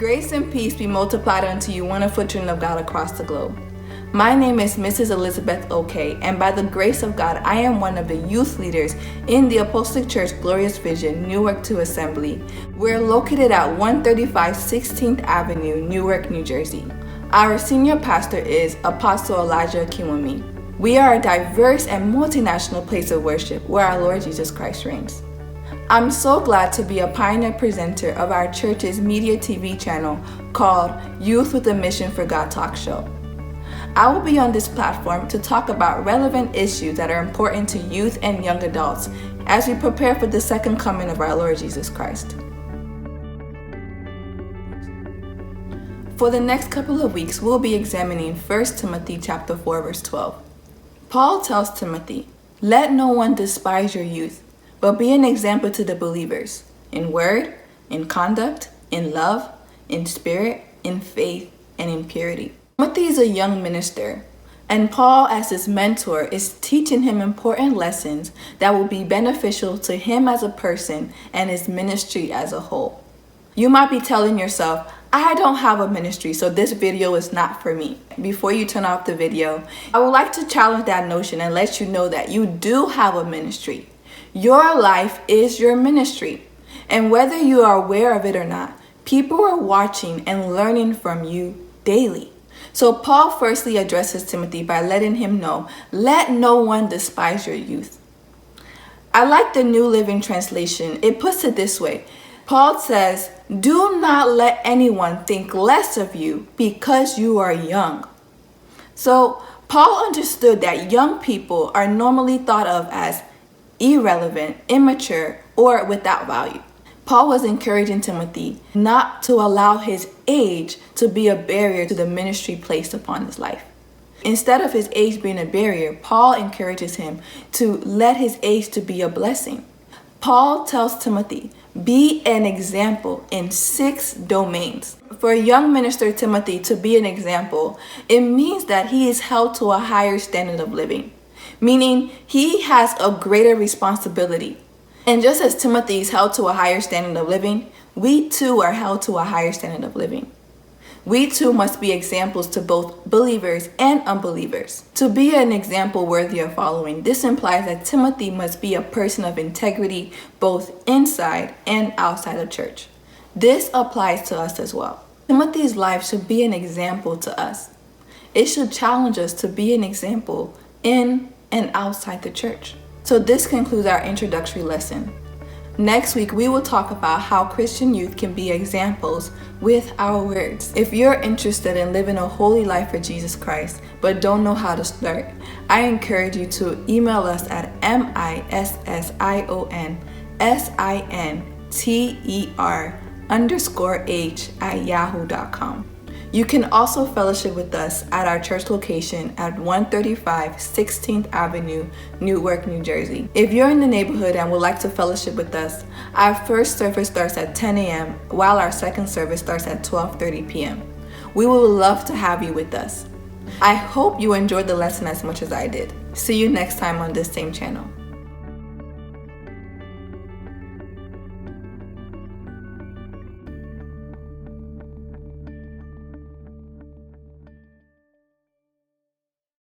Grace and peace be multiplied unto you, wonderful children of God across the globe. My name is Mrs. Elizabeth Okey, and by the grace of God, I am one of the youth leaders in the Apostolic Church Glorious Vision, Newark 2 Assembly. We're located at 135 16th Avenue, Newark, New Jersey. Our senior pastor is Apostle Akinwunmi. We are a diverse and multinational place of worship where our Lord Jesus Christ reigns. I'm so glad to be a pioneer presenter of our church's media TV channel called Youth with a Mission for God Talk Show. I will be on this platform to talk about relevant issues that are important to youth and young adults as we prepare for the second coming of our Lord Jesus Christ. For the next couple of weeks, we'll be examining 1 Timothy chapter 4, verse 12. Paul tells Timothy, "Let no one despise your youth, but be an example to the believers, in word, in conduct, in love, in spirit, in faith, and in purity." Timothy is a young minister, and Paul, as his mentor, is teaching him important lessons that will be beneficial to him as a person and his ministry as a whole. You might be telling yourself, I don't have a ministry, so this video is not for me. Before you turn off the video, I would like to challenge that notion and let you know that you do have a ministry. Your life is your ministry. And whether you are aware of it or not, people are watching and learning from you daily. So Paul firstly addresses Timothy by letting him know, let no one despise your youth. I like the New Living Translation. It puts it this way. Paul says, do not let anyone think less of you because you are young. So Paul understood that young people are normally thought of as irrelevant, immature, or without value. Paul was encouraging Timothy not to allow his age to be a barrier to the ministry placed upon his life. Instead of his age being a barrier, Paul encourages him to let his age to be a blessing. Paul tells Timothy, be an example in 6 domains. For a young minister, Timothy, to be an example, it means that he is held to a higher standard of living, meaning he has a greater responsibility. And just as Timothy is held to a higher standard of living, we too are held to a higher standard of living. We too must be examples to both believers and unbelievers. To be an example worthy of following, this implies that Timothy must be a person of integrity both inside and outside of church. This applies to us as well. Timothy's life should be an example to us. It should challenge us to be an example in and outside the church. So this concludes our introductory lesson. Next week, we will talk about how Christian youth can be examples with our words. If you're interested in living a holy life for Jesus Christ, but don't know how to start, I encourage you to email us at missionter_h@yahoo.com. You can also fellowship with us at our church location at 135 16th Avenue, Newark, New Jersey. If you're in the neighborhood and would like to fellowship with us, our first service starts at 10 a.m. while our second service starts at 12:30 p.m. We would love to have you with us. I hope you enjoyed the lesson as much as I did. See you next time on this same channel.